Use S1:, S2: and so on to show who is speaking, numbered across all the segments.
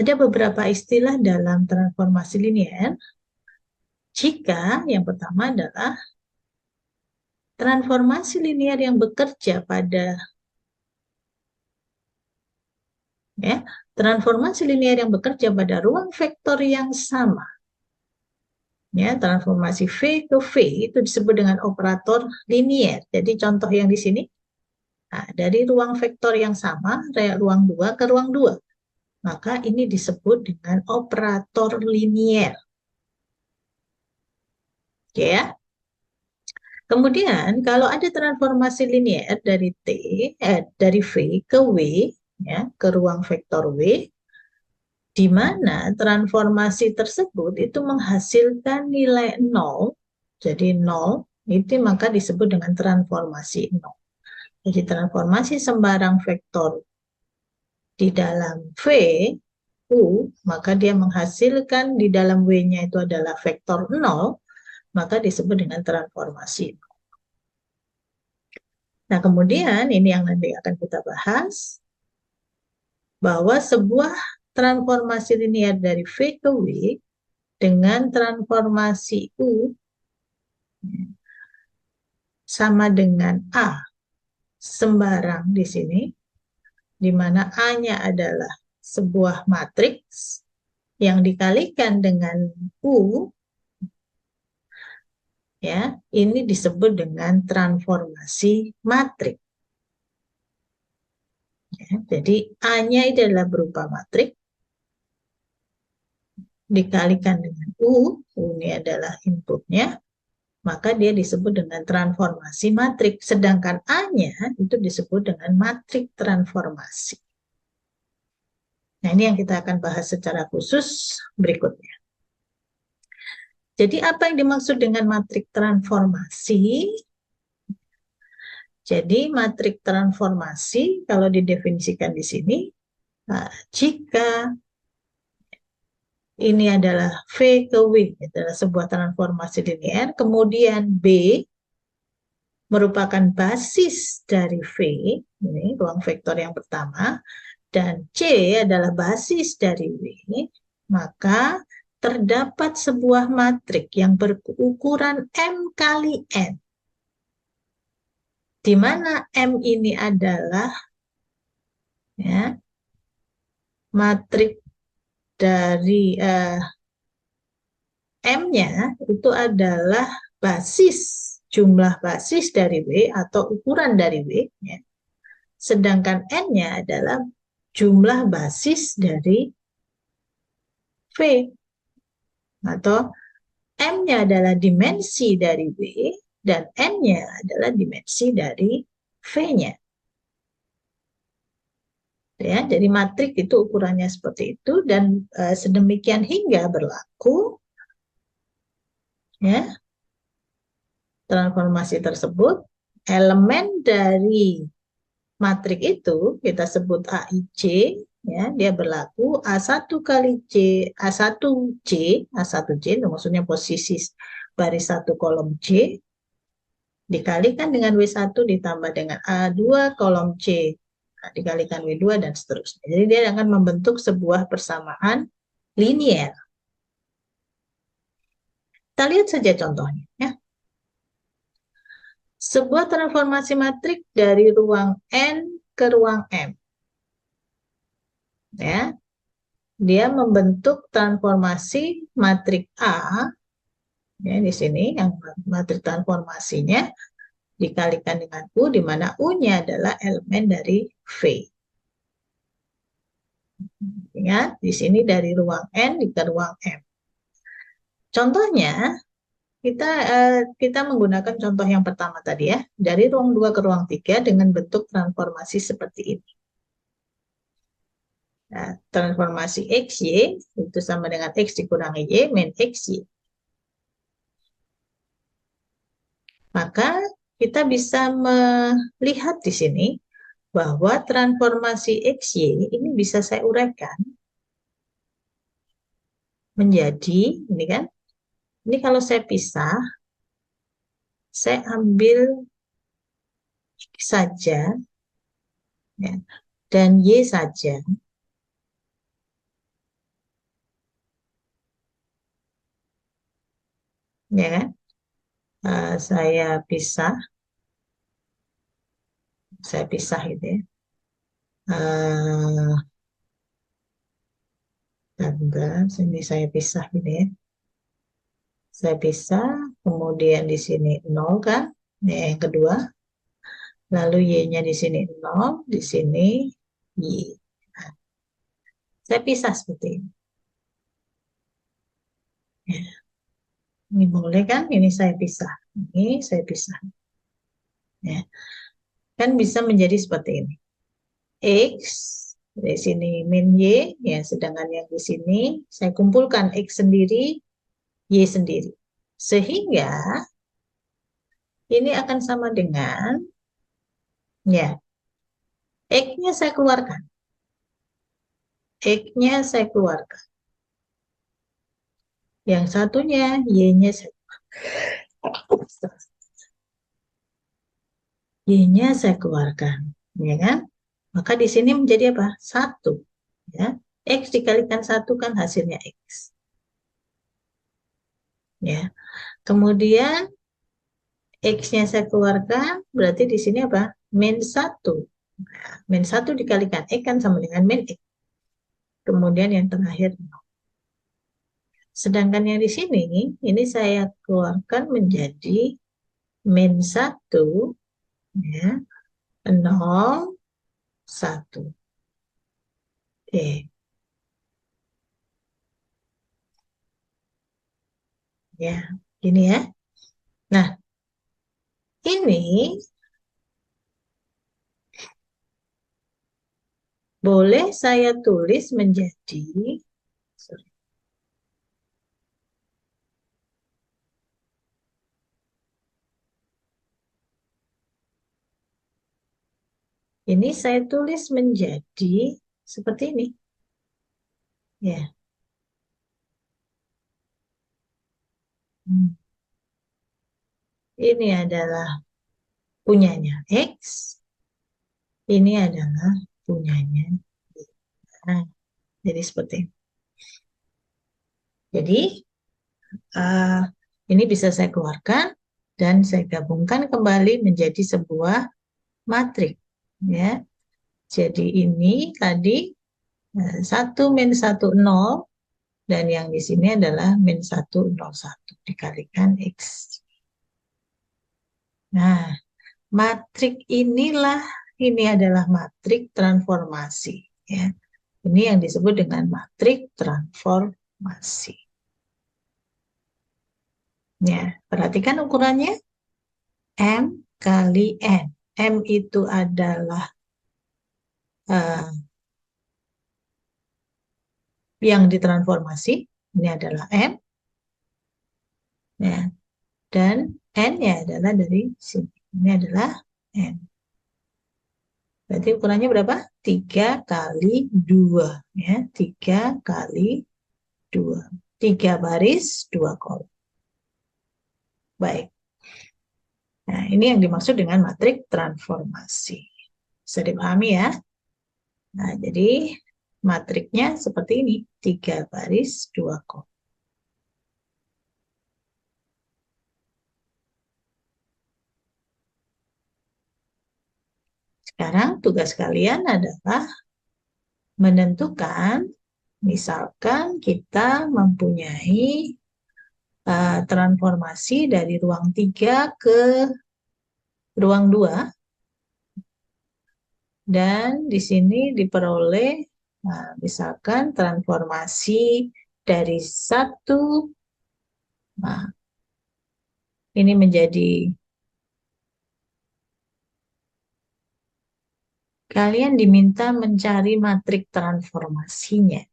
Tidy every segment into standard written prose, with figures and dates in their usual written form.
S1: Ada beberapa istilah dalam transformasi linear. Jika yang pertama adalah transformasi linear yang bekerja pada transformasi linear yang bekerja pada ruang vektor yang sama. Transformasi V ke V itu disebut dengan operator linear. Jadi contoh yang di sini, dari ruang vektor yang sama, ruang 2 ke ruang 2. Maka ini disebut dengan operator linear. Oke ya. Kemudian kalau ada transformasi linear dari V ke W, ke ruang vektor W, di mana transformasi tersebut itu menghasilkan nilai 0, jadi 0, itu maka disebut dengan transformasi 0. Jadi transformasi sembarang vektor di dalam V, U, maka dia menghasilkan di dalam W-nya itu adalah vektor 0, maka disebut dengan transformasi 0. Nah, kemudian ini yang nanti akan kita bahas, bahwa sebuah transformasi linear dari V ke W dengan transformasi U sama dengan A sembarang di sini, di mana A-nya adalah sebuah matriks yang dikalikan dengan U, ya, ini disebut dengan transformasi matriks. Ya, jadi A-nya adalah berupa matriks dikalikan dengan U ini adalah inputnya, maka dia disebut dengan transformasi matriks. Sedangkan A-nya itu disebut dengan matriks transformasi. Nah, ini yang kita akan bahas secara khusus berikutnya. Jadi apa yang dimaksud dengan matriks transformasi? Jadi matriks transformasi kalau didefinisikan di sini, jika ini adalah V ke W, adalah sebuah transformasi linear, kemudian B merupakan basis dari V, ini ruang vektor yang pertama, dan C adalah basis dari W, maka terdapat sebuah matriks yang berukuran M kali N, di mana M ini adalah matriks dari M-nya itu adalah basis, jumlah basis dari W atau ukuran dari W, sedangkan N-nya adalah jumlah basis dari V, atau M-nya adalah dimensi dari W dan N-nya adalah dimensi dari V-nya. Ya, jadi matriks itu ukurannya seperti itu, dan sedemikian hingga berlaku transformasi tersebut, elemen dari matriks itu kita sebut AIC, dia berlaku A1 kali C, A1C itu maksudnya posisi baris 1 kolom C, dikalikan dengan W1 ditambah dengan A2 kolom C, dikalikan W2 dan seterusnya. Jadi dia akan membentuk sebuah persamaan linear. Kita lihat saja contohnya, ya. Sebuah transformasi matriks dari ruang N ke ruang M. Ya. Dia membentuk transformasi matriks A, ya, di sini yang matriks transformasinya dikalikan dengan U, di mana U-nya adalah elemen dari V. Ingat, di sini dari ruang N ke ruang M. Contohnya, kita menggunakan contoh yang pertama tadi, ya, dari ruang 2 ke ruang 3 dengan bentuk transformasi seperti ini. Nah, transformasi XY itu sama dengan X dikurangi Y min XY. Maka kita bisa melihat di sini bahwa transformasi XY ini bisa saya uraikan menjadi, ini kan, ini kalau saya pisah, saya ambil X saja, ya, dan Y saja. ya kan? Saya pisah gitu ya. Eh, Bentar, sini saya pisah gitu ya. Saya pisah, kemudian di sini 0 kan? Ini yang kedua. Lalu Y-nya di sini 0, di sini Y. Nah, saya pisah seperti ini. Ya, ini boleh kan? Ini saya pisah. Ini saya pisah. Ya, kan bisa menjadi seperti ini. X, di sini min Y, ya, sedangkan yang di sini saya kumpulkan X sendiri, Y sendiri. Sehingga ini akan sama dengan, ya, X-nya saya keluarkan. X-nya saya keluarkan. Yang satunya, Y-nya saya Y-nya saya keluarkan. Ya kan? Maka di sini menjadi apa? 1. Ya. X dikalikan 1 kan hasilnya X. Ya. Kemudian X-nya saya keluarkan, berarti di sini apa? Min 1. Nah, min 1 dikalikan X kan sama dengan min X. Kemudian yang terakhir. Sedangkan yang di sini, ini saya keluarkan menjadi min 1, ya, 0, 1. Oke, ya, gini ya. Nah, ini boleh saya tulis menjadi, sorry, ini saya tulis menjadi seperti ini. Ya. Hmm. Ini adalah punyanya X, ini adalah punyanya Y. Nah, jadi seperti ini. Jadi, uh, ini bisa saya keluarkan dan saya gabungkan kembali menjadi sebuah matrik. Ya. Jadi ini tadi 1 min 1 0 dan yang di sini adalah min 1 0 1 dikalikan X. Nah, matrik inilah, ini adalah matrik transformasi. Ya. Ini yang disebut dengan matrik transformasi. Ya, perhatikan ukurannya. M kali N. M itu adalah yang ditransformasi. Ini adalah M. Ya, dan N-nya adalah dari sini. Ini adalah N. Berarti ukurannya berapa? 3 kali 2. Ya, 3 kali 2. 3 baris, 2 kolom. Baik. Nah, ini yang dimaksud dengan matrik transformasi. Bisa dipahami ya? Nah, jadi matriknya seperti ini. 3 baris, 2 kolom. Sekarang tugas kalian adalah menentukan, misalkan kita mempunyai transformasi dari ruang 3 ke ruang 2, dan di sini diperoleh misalkan transformasi dari 1, nah, ini menjadi, kalian diminta mencari matrik transformasinya.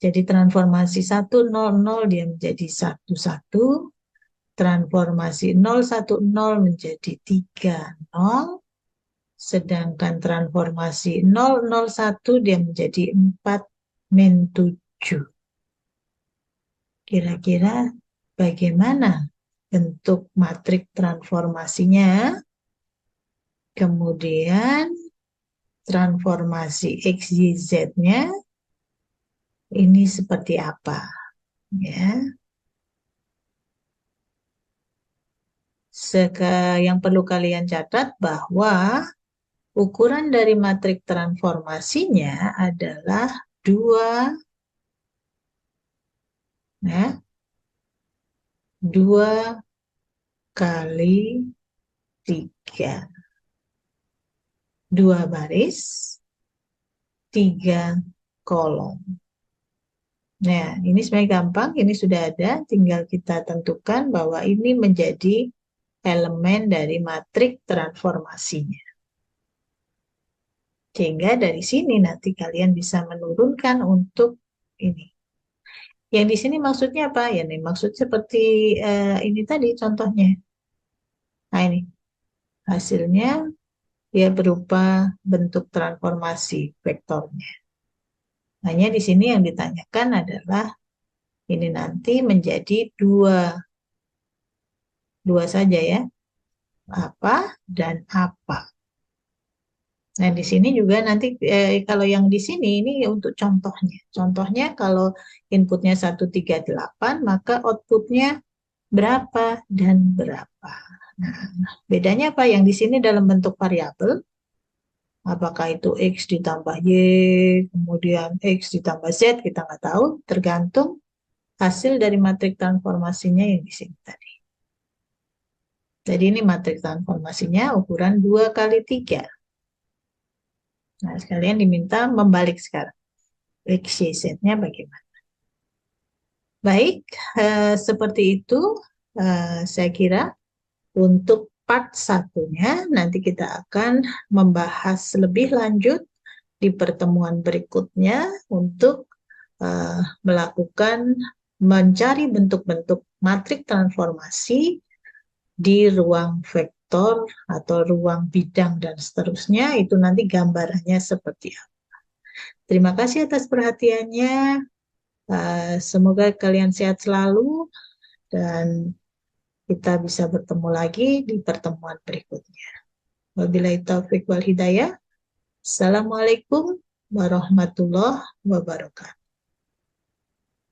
S1: Jadi transformasi 1 0 0 dia menjadi 1 1, transformasi 0 1 0 menjadi 3 0, sedangkan transformasi 0 0 1 dia menjadi 4 min 7. Kira-kira bagaimana bentuk matrik transformasinya? Kemudian transformasi X, Y, Z-nya ini seperti apa? Ya. Yang perlu kalian catat bahwa ukuran dari matrik transformasinya adalah 2, ya, 2 kali 3. 2 baris, 3 kolom. Nah, ini sebenarnya gampang, ini sudah ada, tinggal kita tentukan bahwa ini menjadi elemen dari matrik transformasinya. Sehingga dari sini nanti kalian bisa menurunkan untuk ini. Yang di sini maksudnya apa? Ya, ini maksud seperti ini tadi contohnya. Nah, ini hasilnya ya berupa bentuk transformasi vektornya. Hanya di sini yang ditanyakan adalah ini nanti menjadi dua saja ya, apa dan apa. Nah, di sini juga nanti kalau yang di sini ini untuk contohnya. Contohnya kalau inputnya 138, maka outputnya berapa dan berapa. Nah, bedanya apa? Yang di sini dalam bentuk variabel, apakah itu X ditambah Y, kemudian X ditambah Z, kita nggak tahu, tergantung hasil dari matrik transformasinya yang di sini tadi. Jadi ini matrik transformasinya ukuran 2 kali 3. Nah, sekalian diminta membalik sekarang. X, Y, Z-nya bagaimana? Baik, seperti itu saya kira untuk part satunya nanti kita akan membahas lebih lanjut di pertemuan berikutnya untuk melakukan mencari bentuk-bentuk matrik transformasi di ruang vektor atau ruang bidang dan seterusnya. Itu nanti gambarannya seperti apa. Terima kasih atas perhatiannya. Semoga kalian sehat selalu dan kita bisa bertemu lagi di pertemuan berikutnya. Wabillahi taufiq wal hidayah. Assalamualaikum warahmatullahi wabarakatuh.